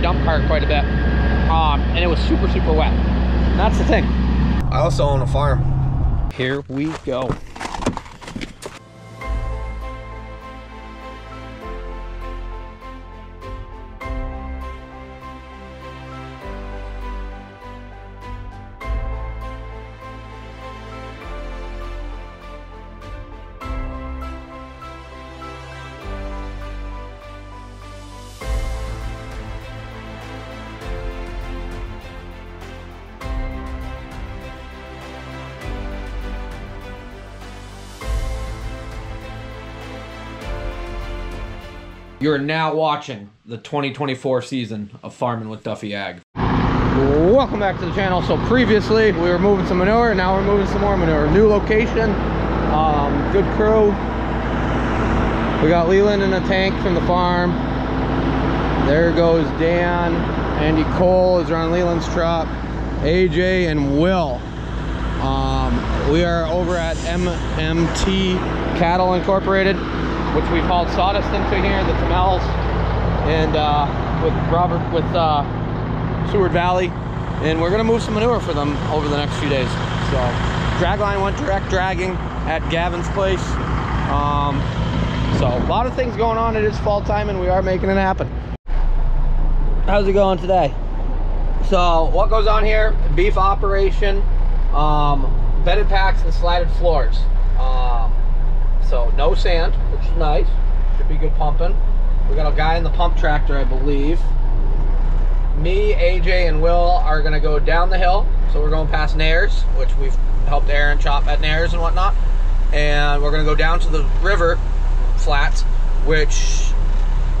ran dump cart quite a bit, and it was super wet. And that's the thing. I also own a farm. Here we go. You're now watching the 2024 season of Farming with Duffy Ag. Welcome back to the channel. So previously we were moving some manure, and now we're moving some more manure. New location, good crew. We got Leland in a tank from the farm. There goes Dan. Andy Cole is running Leland's truck. AJ and Will. We are over at MMT Cattle Incorporated, which we've hauled sawdust into here, the Tamels, and with Seward Valley, and we're gonna move some manure for them over the next few days. So dragline went direct dragging at Gavin's place. So a lot of things going on. It is fall time and we are making it happen. How's it going today? So what goes on here? Beef operation, bedded packs and slatted floors. So no sand, which is nice. Should be good pumping. We got a guy in the pump tractor, I believe. Me, AJ, and Will are gonna go down the hill. So we're going past Nares, which we've helped Aaron chop at Nares and whatnot. And we're gonna go down to the river flats, which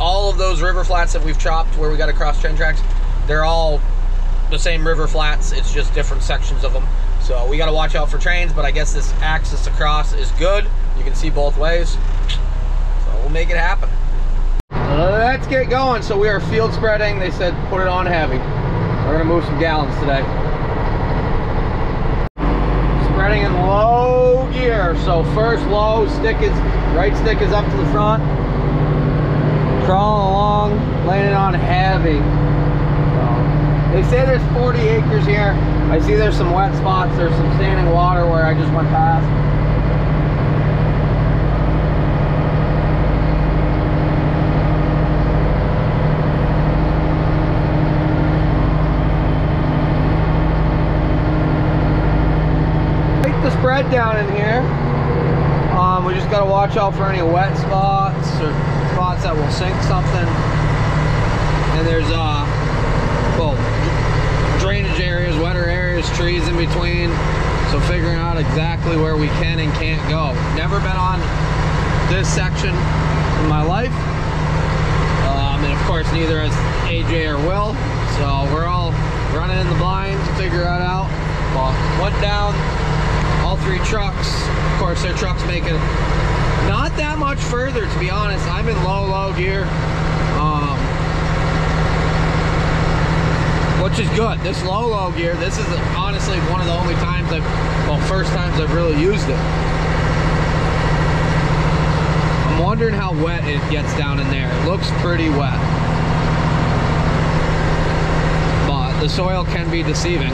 all of those river flats that we've chopped where we got to cross train tracks, they're all the same river flats. It's just different sections of them. So we got to watch out for trains, but I guess this access across is good. You can see both ways. So we'll make it happen. Let's get going. So we are field spreading. They said put it on heavy. We're gonna move some gallons today. Spreading in low gear. So first low, right stick is up to the front. Crawling along, laying it on heavy. So they say there's 40 acres here. I see there's some wet spots. There's some standing water where I just went past. The spread down in here. We just got to watch out for any wet spots or spots that will sink something. And there's well, drainage areas, wetter areas, trees in between. So figuring out exactly where we can and can't go. Never been on this section in my life. And of course neither has AJ or Will. So we're all running in the blind to figure that out. Well, went down. All three trucks, of course their trucks make it not that much further, to be honest. I'm in low gear, which is good. This low gear, this is honestly one of the only times first times I've really used it. I'm wondering how wet it gets down in there. It looks pretty wet, but the soil can be deceiving.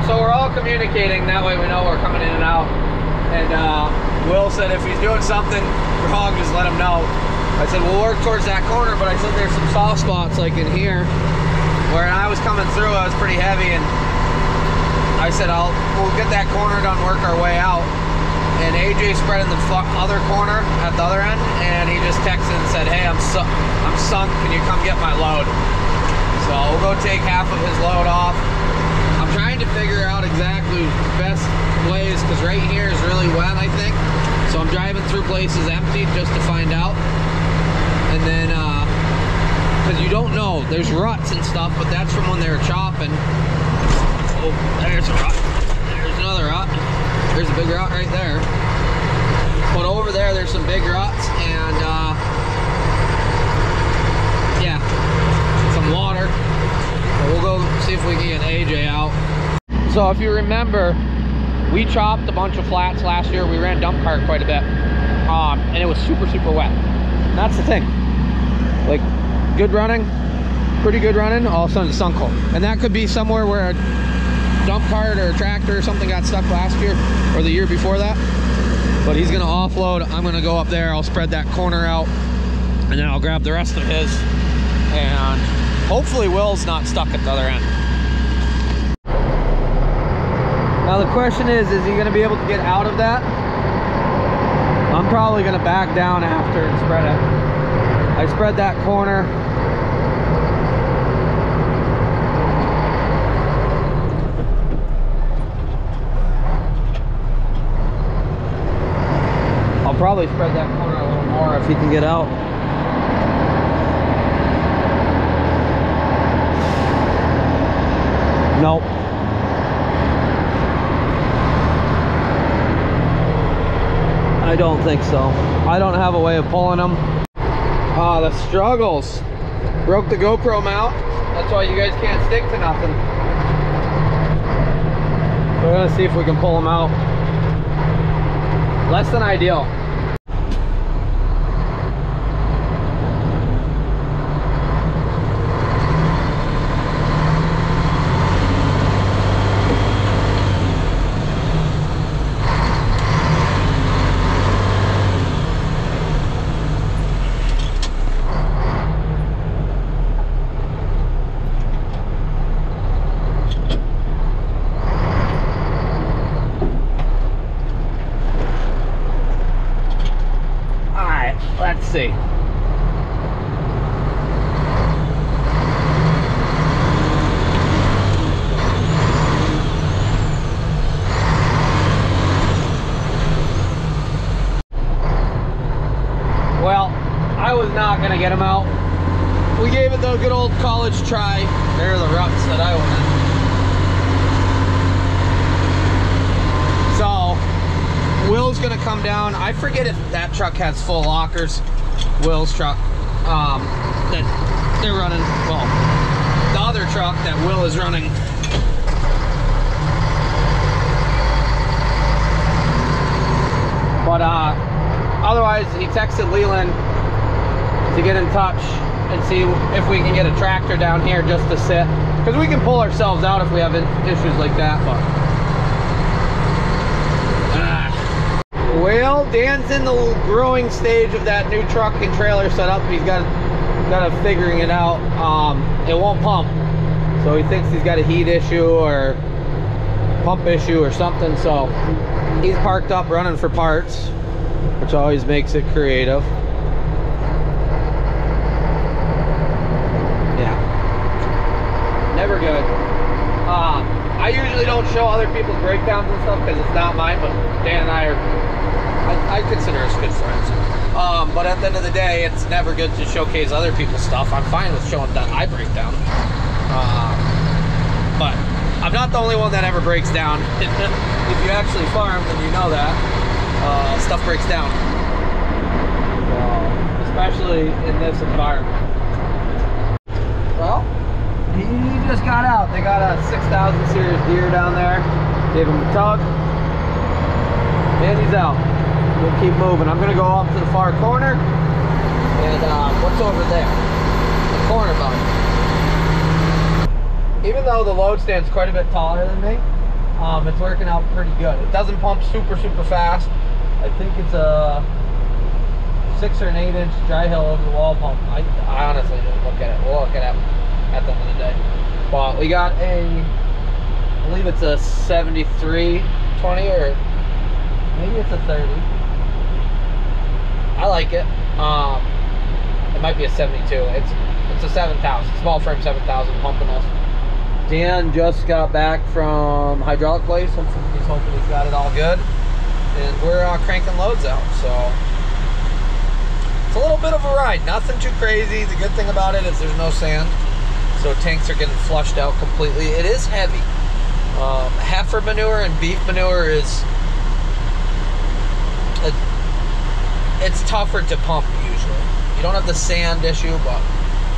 So we're all communicating, that way we know we're coming in and out. And Will said if he's doing something wrong, just let him know. I said we'll work towards that corner, but I said there's some soft spots like in here where I was coming through, I was pretty heavy, and I said we'll get that corner done, work our way out. And AJ spread in the other corner at the other end, and he just texted and said, hey, I'm sunk, can you come get my load? So we'll go take half of his load off. I'm trying to figure out exactly best ways, because right here is really wet, I think. So I'm driving through places empty just to find out. And then, because you don't know, there's ruts and stuff, but that's from when they were chopping. Oh, there's a rut. There's another rut. There's a big rut right there. But over there, there's some big ruts, and yeah, some water. We'll go see if we can get AJ out. So if you remember, we chopped a bunch of flats last year. We ran dump cart quite a bit, and it was super wet. And that's the thing. Like, good running, pretty good running, all of a sudden it's sunk hole. And that could be somewhere where a dump cart or a tractor or something got stuck last year or the year before that. But he's gonna offload. I'm gonna go up there, I'll spread that corner out, and then I'll grab the rest of his. And hopefully Will's not stuck at the other end. Now the question is he gonna be able to get out of that? I'm probably gonna back down after and spread it. I spread that corner. I'll probably spread that corner a little more if he can get out. Nope. I don't think so. I don't have a way of pulling them. Ah, the struggles. Broke the GoPro mount. That's why you guys can't stick to nothing. We're gonna see if we can pull them out. Less than ideal. Let's see. Well, I was not gonna get him out. We gave it the good old college try. There are the ruts that I went in. So Will's gonna come down. I forget if that truck has full lockers. Will's truck, that they're running, well, the other truck that Will is running. But otherwise, he texted Leland to get in touch and see if we can get a tractor down here just to sit, because we can pull ourselves out if we have issues like that. But well, Dan's in the growing stage of that new truck and trailer setup. He's got figuring it out. It won't pump, so he thinks he's got a heat issue or pump issue or something. So he's parked up running for parts, which always makes it creative. Yeah, never good. I usually don't show other people's breakdowns and stuff because it's not mine, but Dan and I are, I consider us good friends. But at the end of the day, it's never good to showcase other people's stuff. I'm fine with showing that I break down. But I'm not the only one that ever breaks down. If you actually farm, then you know that. Stuff breaks down. Especially in this environment. Well, he just got out. They got a 6000 series deer down there. Gave him a tug. And he's out. We'll keep moving. I'm gonna go up to the far corner. And what's over there? The corner button. Even though the load stand's quite a bit taller than me, it's working out pretty good. It doesn't pump super fast. I think it's a 6 or an 8 inch dry hill over the wall pump. I honestly didn't look at it. We'll look at it at the end of the day. But we got a, I believe it's a 7320 or maybe it's a 30. I like it. It might be a 72. It's a 7000, small frame 7000 pumping us. Dan just got back from hydraulic place. He's hoping he's got it all good. And we're cranking loads out, so it's a little bit of a ride. Nothing too crazy. The good thing about it is there's no sand, so tanks are getting flushed out completely. It is heavy. Heifer manure and beef manure is, it's tougher to pump usually. You don't have the sand issue, but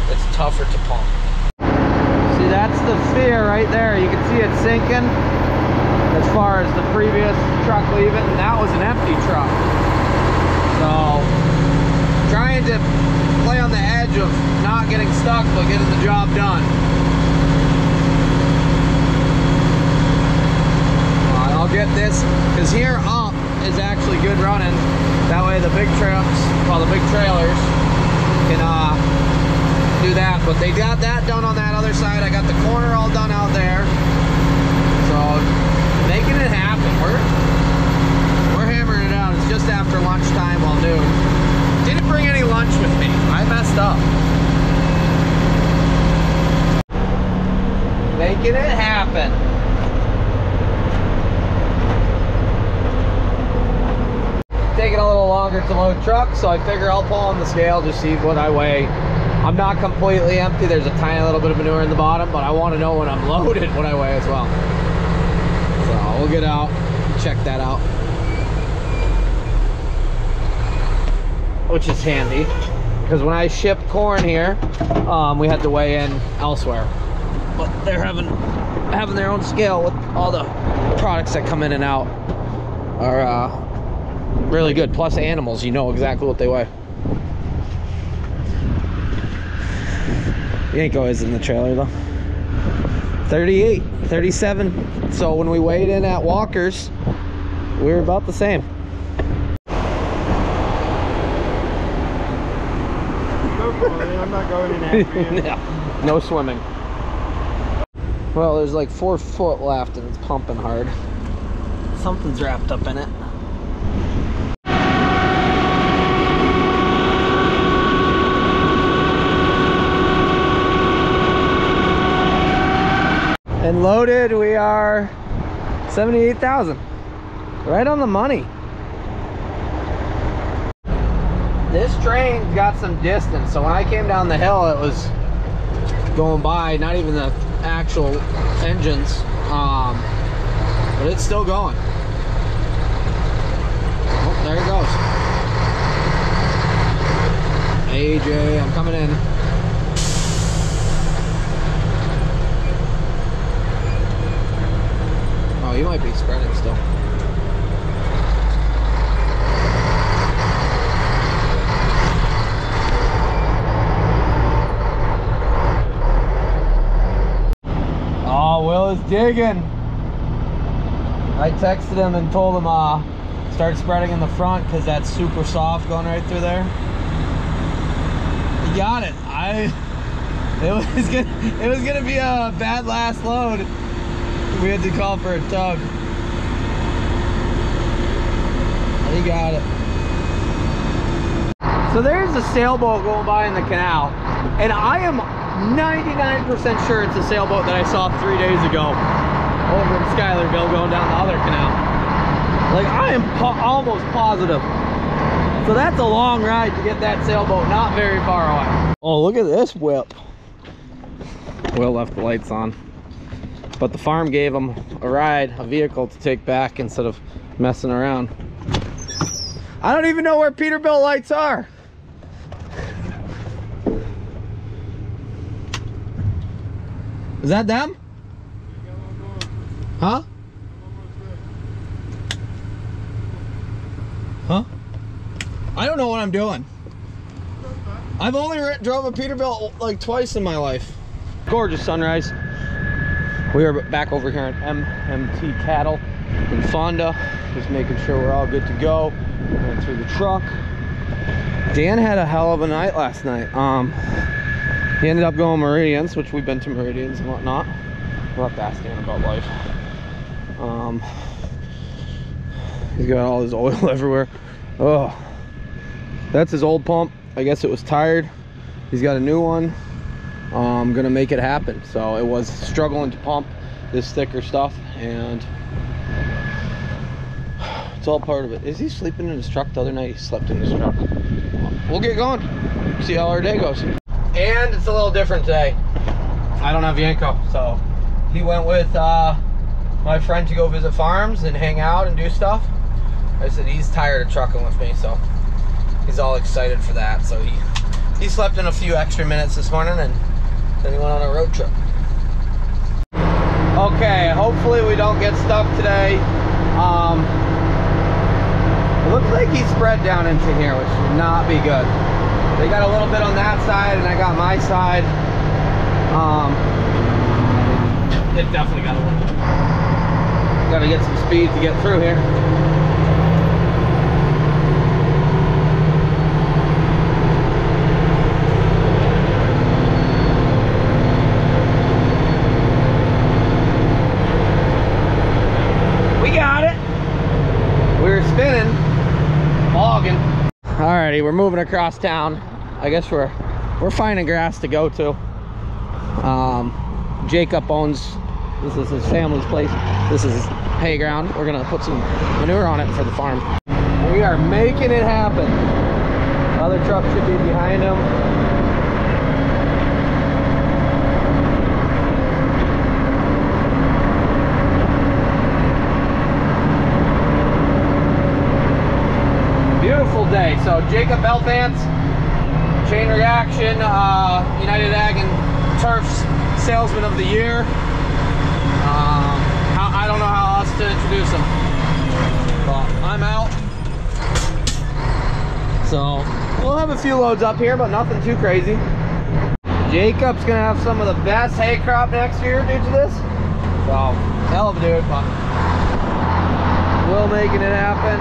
it's tougher to pump. See, that's the sphere right there. You can see it sinking as far as the previous truck leaving, and that was an empty truck. So trying to play on the edge of not getting stuck, but getting the job done. I'll get this, because here up is actually good running. That way the big trucks, well, the big trailers can do that. But they got that done on that other side. I got the corner all done out there. So making it happen. We're hammering it out. It's just after lunchtime, well, noon. Didn't bring any lunch with me. I messed up. Making it happen. Taking a little longer to load truck, so I figure I'll pull on the scale, just see what I weigh. I'm not completely empty. There's a tiny little bit of manure in the bottom, but I want to know when I'm loaded what I weigh as well. So we'll get out, check that out, which is handy because when I ship corn here, we had to weigh in elsewhere, but they're having their own scale with all the products that come in and out are really good. Plus animals, you know exactly what they weigh. Yanko is in the trailer though. 38, 37. So when we weighed in at Walker's, we were about the same. Go for it, I'm not going in after you. No, no swimming. Well, there's like 4 foot left and it's pumping hard. Something's wrapped up in it. And loaded, we are 78,000. Right on the money. This train's got some distance, so when I came down the hill, it was going by, not even the actual engines, but it's still going. Oh, there it goes. AJ, I'm coming in. Oh, you might be spreading still. Oh, Will is digging. I texted him and told him start spreading in the front because that's super soft going right through there. He got it. It was gonna be a bad last load. We had to call for a tug. He got it. So there's a sailboat going by in the canal, and I am 99% sure it's a sailboat that I saw 3 days ago over in Schuylerville going down the other canal. Like, I am almost positive. So that's a long ride to get that sailboat not very far away. Oh, look at this whip. Will left the lights on. But the farm gave him a ride, a vehicle to take back instead of messing around. I don't even know where Peterbilt lights are. Is that them? Huh? Huh? I don't know what I'm doing. I've only drove a Peterbilt like twice in my life. Gorgeous sunrise. We are back over here on MMT Cattle in Fonda, just making sure we're all good to go. Went through the truck. Dan had a hell of a night last night. He ended up going Meridians, which we've been to Meridians and whatnot. We'll have to ask Dan about life. He's got all his oil everywhere. Oh, that's his old pump. I guess it was tired. He's got a new one. I'm gonna make it happen. So it was struggling to pump this thicker stuff, and it's all part of it. Is he sleeping in his truck? The other night he slept in his truck. We'll get going, see how our day goes. And it's a little different today. I don't have Yanko, so he went with my friend to go visit farms and hang out and do stuff. I said he's tired of trucking with me, so he's all excited for that. So he slept in a few extra minutes this morning, and then he went on a road trip. Okay, hopefully we don't get stuck today. It looks like he spread down into here, which would not be good. They got a little bit on that side, and I got my side. It definitely got a little. Got to get some speed to get through here. We got it. We were spinning, logging. Alrighty, we're moving across town. I guess we're finding grass to go to. Jacob owns, this is his family's place. This is hay ground. We're gonna put some manure on it for the farm. We are making it happen. Other truck should be behind him. Beautiful day. So Jacob Belfance, Chain Reaction, United Ag and Turf's Salesman of the Year. I don't know how else to introduce him. But I'm out. So we'll have a few loads up here, but nothing too crazy. Jacob's gonna have some of the best hay crop next year due to this. So hell of a dude, but we're making it happen.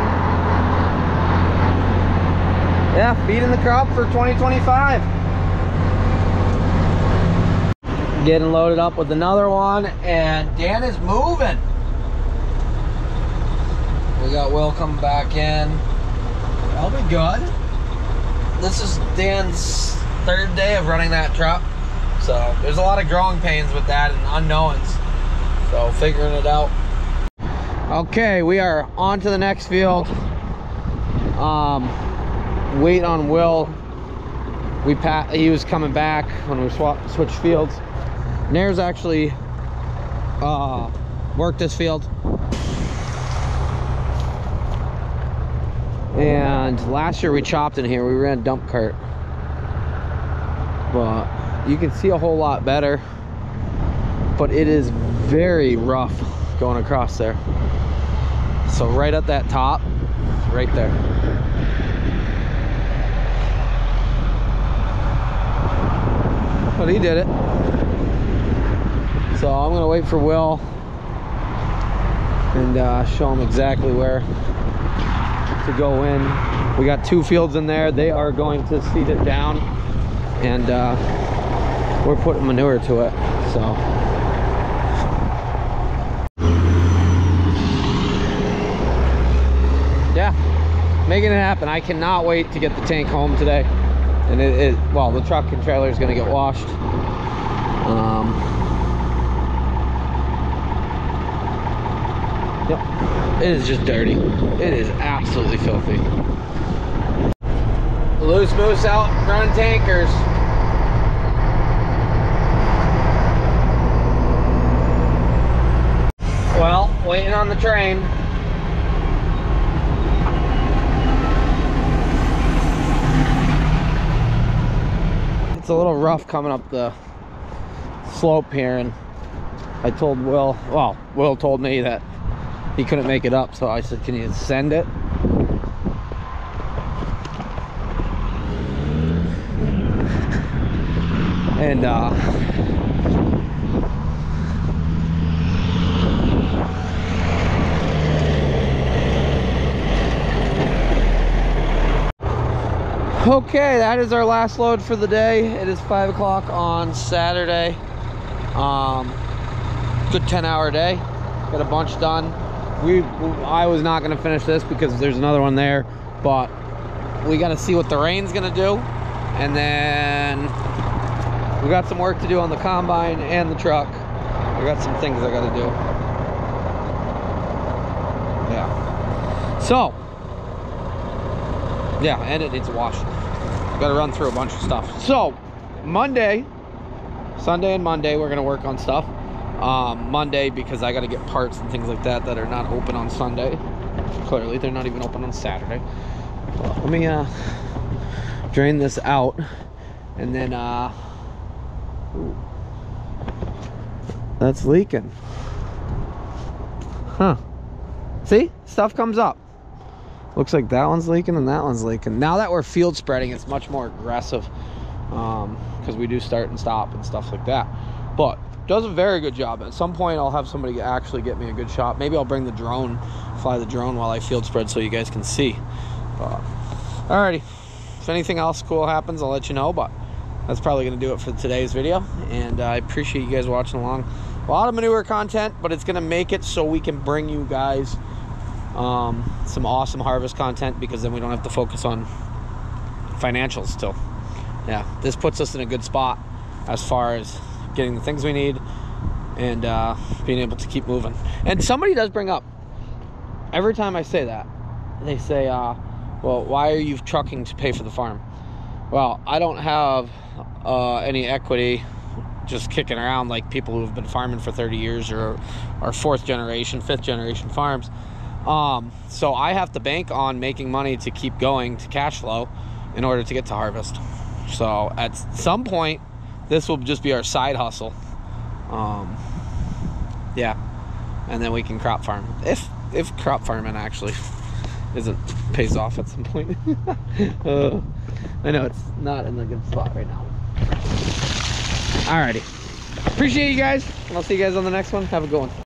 Yeah, feeding the crop for 2025. Getting loaded up with another one, and Dan is moving. We got Will coming back in. That'll be good. This is Dan's third day of running that truck, so there's a lot of growing pains with that and unknowns, so figuring it out. Okay, we are on to the next field. Wait on Will. He was coming back when we switched fields. Nair's actually worked this field, and last year we chopped in here. We ran dump cart, but you can see a whole lot better, but it is very rough going across there. So right at that top, right there. But he did it. So I'm gonna wait for Will and show him exactly where to go in. We got 2 fields in there. They are going to seed it down, and we're putting manure to it. So yeah, making it happen. I cannot wait to get the tank home today. And well, the truck and trailer is going to get washed. Yep, it is just dirty. It is absolutely filthy. Loose moose out running tankers. Well, waiting on the train. It's a little rough coming up the slope here, and I told Will, well, Will told me that he couldn't make it up, so I said, can you send it? And okay, that is our last load for the day. It is 5 o'clock on Saturday. Good 10-hour day. Got a bunch done. I was not going to finish this because there's another one there, but we got to see what the rain's going to do, and then we got some work to do on the combine and the truck. I got some things I got to do. Yeah. So yeah, and it needs a wash. Got to run through a bunch of stuff. So Monday, Sunday and Monday, we're gonna work on stuff. Monday, because I got to get parts and things like that that are not open on Sunday. Clearly they're not even open on Saturday. Let me drain this out, and then ooh, that's leaking. Huh. See, stuff comes up. Looks like that one's leaking and that one's leaking. Now that we're field spreading, it's much more aggressive because we do start and stop and stuff like that. But does a very good job. At some point, I'll have somebody actually get me a good shot. Maybe I'll bring the drone, fly the drone while I field spread so you guys can see. But, alrighty. If anything else cool happens, I'll let you know. But that's probably going to do it for today's video. And I appreciate you guys watching along. A lot of manure content, but it's going to make it so we can bring you guys some awesome harvest content, because then we don't have to focus on financials still. Yeah, this puts us in a good spot as far as getting the things we need and being able to keep moving. And somebody does bring up, every time I say that, they say, well, why are you trucking to pay for the farm? Well, I don't have any equity just kicking around like people who have been farming for 30 years or are 4th generation, 5th generation farms. So I have to bank on making money to keep going, to cash flow, in order to get to harvest. So at some point, this will just be our side hustle. Yeah, and then we can crop farm if crop farming actually pays off at some point. I know it's not in a good spot right now. Alrighty, appreciate you guys, and I'll see you guys on the next one. Have a good one.